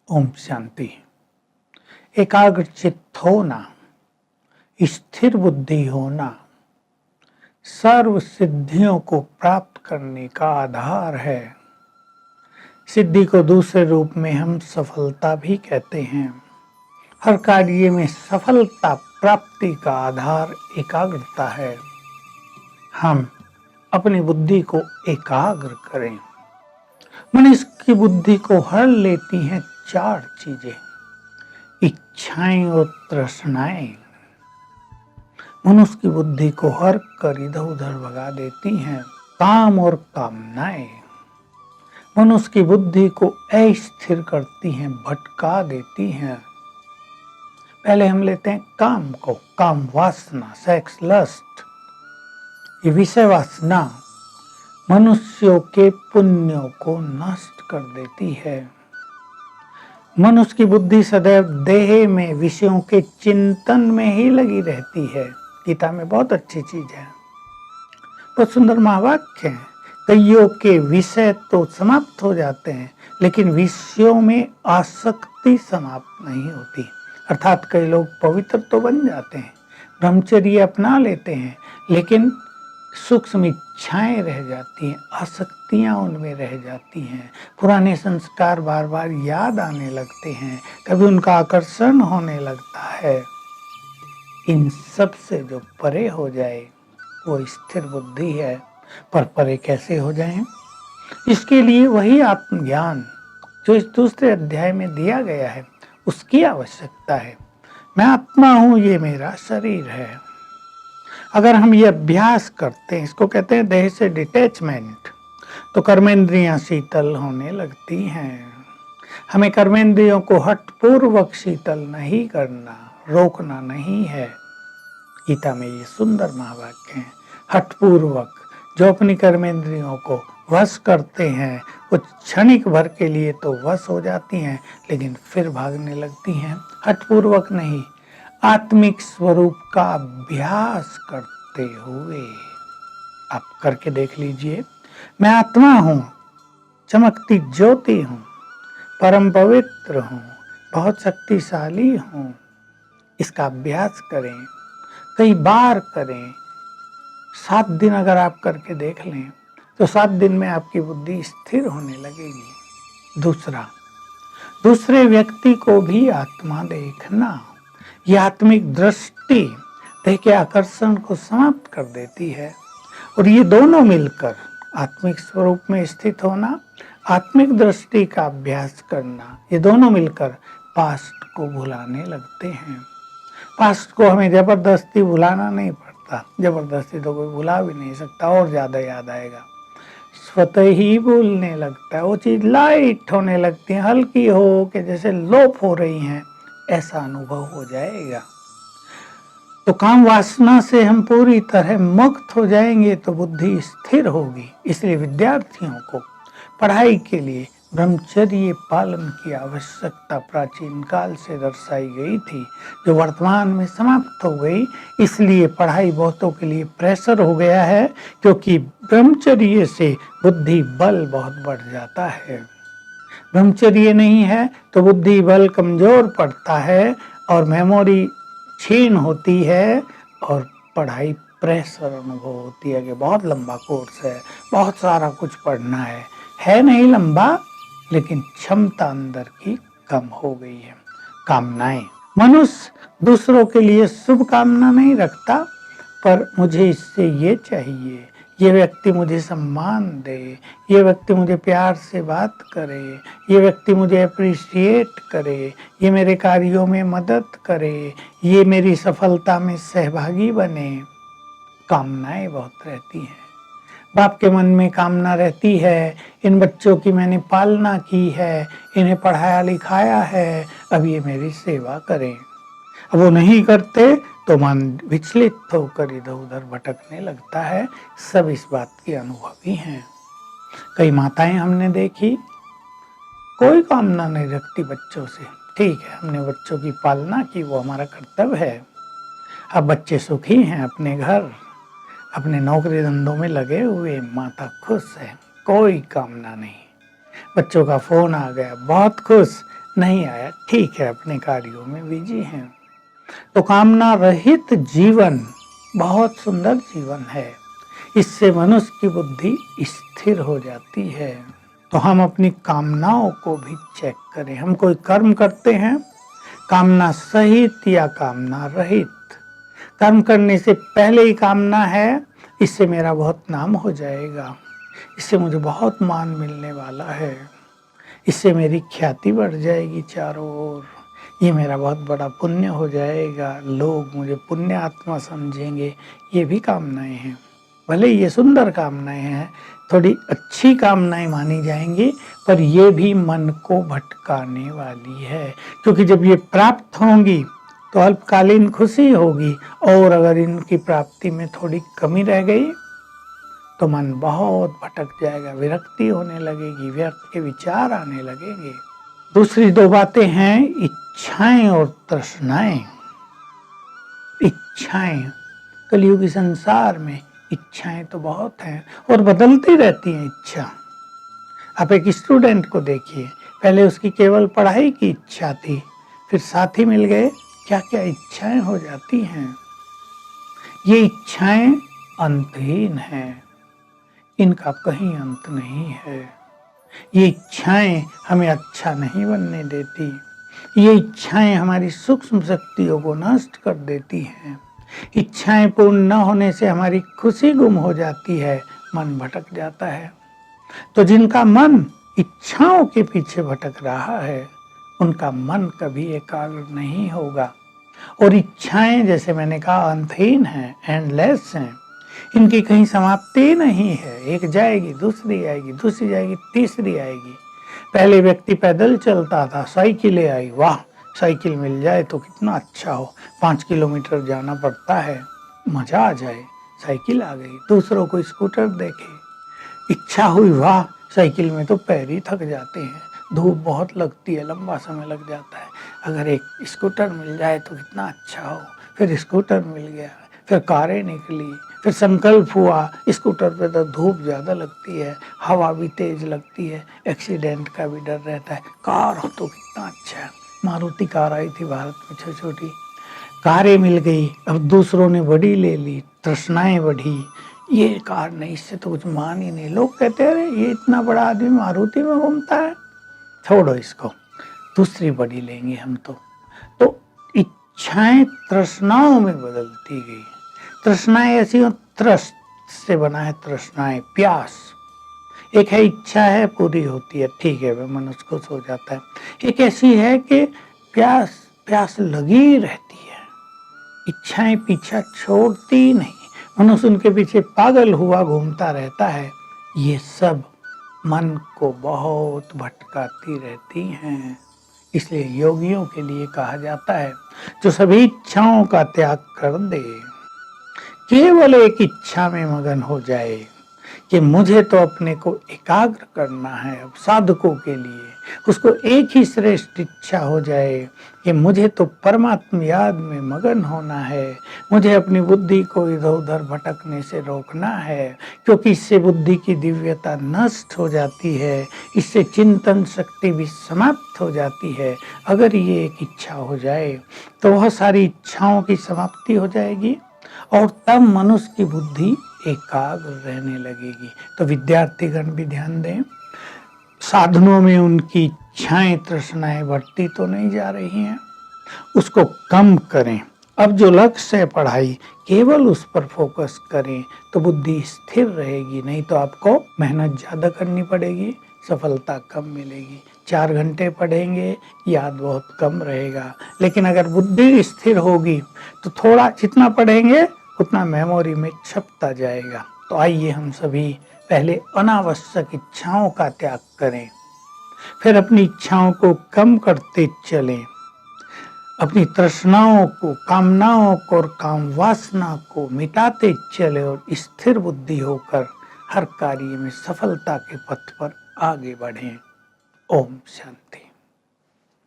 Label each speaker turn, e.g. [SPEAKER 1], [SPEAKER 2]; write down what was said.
[SPEAKER 1] ओम शांति। एकाग्र चित्त होना, स्थिर बुद्धि होना सर्व सिद्धियों को प्राप्त करने का आधार है। सिद्धि को दूसरे रूप में हम सफलता भी कहते हैं। हर कार्य में सफलता प्राप्ति का आधार एकाग्रता है। हम अपनी बुद्धि को एकाग्र करें। मनुष्य की बुद्धि को हर लेती हैं चार चीजें: इच्छाएं और तृष्णाएं। मनुष्य की बुद्धि को हर कर इधर उधर भगा देती हैं काम और कामनाएं। मनुष्य की बुद्धि को अस्थिर करती हैं, भटका देती हैं। पहले हम लेते हैं काम को। काम वासना, सेक्स, लस्ट, ये विषय वासना मनुष्यों के पुण्यों को नष्ट कर देती है। मनुष्य की बुद्धि सदैव देह में विषयों के चिंतन में ही लगी रहती है। गीता में बहुत अच्छी चीज है, बहुत सुंदर महावाक्य है। कईयों के विषय तो समाप्त हो जाते हैं, लेकिन विषयों में आसक्ति समाप्त नहीं होती। अर्थात कई लोग पवित्र तो बन जाते हैं, ब्रह्मचर्य अपना लेते हैं, लेकिन सूक्ष्म इच्छाएं रह जाती हैं, आसक्तियां उनमें रह जाती हैं। पुराने संस्कार बार बार याद आने लगते हैं, कभी उनका आकर्षण होने लगता है। इन सब से जो परे हो जाए वो स्थिर बुद्धि है। पर परे कैसे हो जाएं? इसके लिए वही आत्मज्ञान जो इस दूसरे अध्याय में दिया गया है, उसकी आवश्यकता है। मैं आत्मा हूं, ये मेरा शरीर है। अगर हम ये अभ्यास करते हैं, इसको कहते हैं देह से डिटैचमेंट, तो कर्मेंद्रियां शीतल होने लगती हैं। हमें कर्मेंद्रियों को हठपूर्वक शीतल नहीं करना, रोकना नहीं है। गीता में ये सुंदर महावाक्य है। हठपूर्वक जो अपनी कर्मेंद्रियों को वश करते हैं, वो क्षणिक भर के लिए तो वश हो जाती हैं, लेकिन फिर भागने लगती हैं। हठपूर्वक नहीं, आत्मिक स्वरूप का अभ्यास करते हुए। आप करके देख लीजिए। मैं आत्मा हूं, चमकती ज्योति हूं, परम पवित्र हूं, बहुत शक्तिशाली हूं। इसका अभ्यास करें, कई बार करें। 7 दिन अगर आप करके देख लें तो 7 दिन में आपकी बुद्धि स्थिर होने लगेगी। दूसरे व्यक्ति को भी आत्मा देखना, यह आत्मिक दृष्टि देह के आकर्षण को समाप्त कर देती है। और ये दोनों मिलकर आत्मिक स्वरूप में स्थित होना, आत्मिक दृष्टि का अभ्यास करना, ये दोनों मिलकर पास्ट को भुलाने लगते हैं। पास्ट को हमें जबरदस्ती भुलाना नहीं पड़ता, जबरदस्ती तो कोई भुला भी नहीं सकता, और ज्यादा याद आएगा। स्वतः ही भूलने लगता है, वो चीज लाइट होने लगती है, हल्की हो के जैसे लोप हो रही हैं, ऐसा अनुभव हो जाएगा। तो काम वासना से हम पूरी तरह मुक्त हो जाएंगे तो बुद्धि स्थिर होगी। इसलिए विद्यार्थियों को पढ़ाई के लिए ब्रह्मचर्य पालन की आवश्यकता प्राचीन काल से दर्शाई गई थी, जो वर्तमान में समाप्त हो गई। इसलिए पढ़ाई बहुतों के लिए प्रेशर हो गया है, क्योंकि ब्रह्मचर्य से बुद्धि बल बहुत बढ़ जाता है। ब्रह्मचर्य नहीं है तो बुद्धि बल कमजोर पड़ता है और मेमोरी क्षीण होती है, और पढ़ाई प्रेशर अनुभव होती है कि बहुत लंबा कोर्स है, बहुत सारा कुछ पढ़ना है नहीं लंबा, लेकिन क्षमता अंदर की कम हो गई है। कामनाएं, मनुष्य दूसरों के लिए शुभ कामना नहीं रखता, पर मुझे इससे ये चाहिए, ये व्यक्ति मुझे सम्मान दे, ये व्यक्ति मुझे प्यार से बात करे, ये व्यक्ति मुझे अप्रिशिएट करे, ये मेरे कार्यों में मदद करे, ये मेरी सफलता में सहभागी बने। कामनाएं बहुत रहती हैं। बाप के मन में कामना रहती है, इन बच्चों की मैंने पालना की है, इन्हें पढ़ाया लिखाया है, अब ये मेरी सेवा करें। अब वो नहीं करते तो मन विचलित होकर इधर उधर भटकने लगता है। सब इस बात के अनुभवी हैं। कई माताएं हमने देखी, कोई कामना नहीं रखती बच्चों से। ठीक है, हमने बच्चों की पालना की, वो हमारा कर्तव्य है। अब बच्चे सुखी हैं अपने घर, अपने नौकरी धंधों में लगे हुए, माता खुश है, कोई कामना नहीं। बच्चों का फोन आ गया, बहुत खुश, नहीं आया, ठीक है, अपने कार्यों में बिजी हैं। तो कामना रहित जीवन बहुत सुंदर जीवन है। इससे मनुष्य की बुद्धि स्थिर हो जाती है। तो हम अपनी कामनाओं को भी चेक करें। हम कोई कर्म करते हैं, कामना सहित या कामना रहित। कर्म करने से पहले ही कामना है, इससे मेरा बहुत नाम हो जाएगा, इससे मुझे बहुत मान मिलने वाला है, इससे मेरी ख्याति बढ़ जाएगी चारों ओर, ये मेरा बहुत बड़ा पुण्य हो जाएगा, लोग मुझे पुण्य आत्मा समझेंगे। ये भी कामनाएं हैं। भले ये सुंदर कामनाएं हैं, थोड़ी अच्छी कामनाएं मानी जाएंगी, पर ये भी मन को भटकाने वाली है। क्योंकि जब ये प्राप्त होंगी तो अल्पकालीन खुशी होगी, और अगर इनकी प्राप्ति में थोड़ी कमी रह गई तो मन बहुत भटक जाएगा, विरक्ति होने लगेगी, व्यर्थ के विचार आने लगेंगे। दूसरी दो बातें हैं इच्छाएं और तृष्णाएं। इच्छाएं, कलियुगी संसार में इच्छाएं तो बहुत हैं और बदलती रहती हैं इच्छा। आप एक स्टूडेंट को देखिए, पहले उसकी केवल पढ़ाई की इच्छा थी, फिर साथी मिल गए, क्या क्या इच्छाएं हो जाती हैं। ये इच्छाएं अंतहीन हैं, इनका कहीं अंत नहीं है। ये इच्छाएं हमें अच्छा नहीं बनने देती। ये इच्छाएं हमारी सूक्ष्म शक्तियों को नष्ट कर देती हैं। इच्छाएं पूर्ण न होने से हमारी खुशी गुम हो जाती है, मन भटक जाता है। तो जिनका मन इच्छाओं के पीछे भटक रहा है, उनका मन कभी एकाग्र नहीं होगा। और इच्छाएं, जैसे मैंने कहा, अंतहीन हैं, एंडलेस हैं। इनकी कहीं समाप्ति नहीं है। एक जाएगी, दूसरी आएगी, दूसरी जाएगी, तीसरी आएगी। पहले व्यक्ति पैदल चलता था, साइकिलें आई, वाह, साइकिल मिल जाए तो कितना अच्छा हो। 5 किलोमीटर जाना पड़ता है, मजा आ जाए, साइकिल आ गई। दूसरों को स्कूटर देखे, इच्छा हुई, वाह, साइकिल में तो पैर ही थक जाते हैं, धूप बहुत लगती है, लंबा समय लग जाता है, अगर एक स्कूटर मिल जाए तो कितना अच्छा हो। फिर स्कूटर मिल गया, फिर कारें निकली, फिर संकल्प हुआ, स्कूटर पे तो धूप ज़्यादा लगती है, हवा भी तेज लगती है, एक्सीडेंट का भी डर रहता है। कार हो तो कितना अच्छा है, मारुति कार आई थी भारत में, छोटी छोटी कारें मिल गई। अब दूसरों ने बड़ी ले ली, तृष्णाएं बढ़ी, ये कार नहीं, इससे तो कुछ मान ही नहीं। लोग कहते हैं अरे ये इतना बड़ा आदमी मारुति में घूमता है, छोड़ो इसको, दूसरी बड़ी लेंगे हम तो इच्छाएं तृष्णाओं में बदलती गई। तृष्णाएं ऐसी हो, त्रस्त से बना है तृष्णाएं, प्यास। एक है इच्छा है, पूरी होती है, ठीक है, वह मनुष्य खुश हो जाता है। एक ऐसी है कि प्यास लगी रहती है, इच्छाएं पीछा छोड़ती नहीं, मनुष्य उनके पीछे पागल हुआ घूमता रहता है। ये सब मन को बहुत भटकाती रहती हैं। इसलिए योगियों के लिए कहा जाता है, जो सभी इच्छाओं का त्याग कर दे, केवल एक इच्छा में मगन हो जाए कि मुझे तो अपने को एकाग्र करना है। अब साधकों के लिए उसको एक ही श्रेष्ठ इच्छा हो जाए कि मुझे तो परमात्मा याद में मगन होना है, मुझे अपनी बुद्धि को इधर उधर भटकने से रोकना है, क्योंकि इससे बुद्धि की दिव्यता नष्ट हो जाती है, इससे चिंतन शक्ति भी समाप्त हो जाती है। अगर ये एक इच्छा हो जाए तो वह सारी इच्छाओं की समाप्ति हो जाएगी और तब मनुष्य की बुद्धि एकाग्र रहने लगेगी। तो विद्यार्थीगण भी ध्यान दें, साधनों में उनकी इच्छाएं तृष्णाएं बढ़ती तो नहीं जा रही हैं, उसको कम करें। अब जो लक्ष्य है पढ़ाई, केवल उस पर फोकस करें तो बुद्धि स्थिर रहेगी। नहीं तो आपको मेहनत ज़्यादा करनी पड़ेगी, सफलता कम मिलेगी। 4 घंटे पढ़ेंगे, याद बहुत कम रहेगा। लेकिन अगर बुद्धि स्थिर होगी तो थोड़ा जितना पढ़ेंगे उतना मेमोरी में छपता जाएगा। तो आइए हम सभी पहले अनावश्यक इच्छाओं का त्याग करें, फिर अपनी इच्छाओं को कम करते चलें, अपनी तृष्णाओं को, कामनाओं को और काम वासना को मिटाते चले और स्थिर बुद्धि होकर हर कार्य में सफलता के पथ पर आगे बढ़ें। ओम शांति।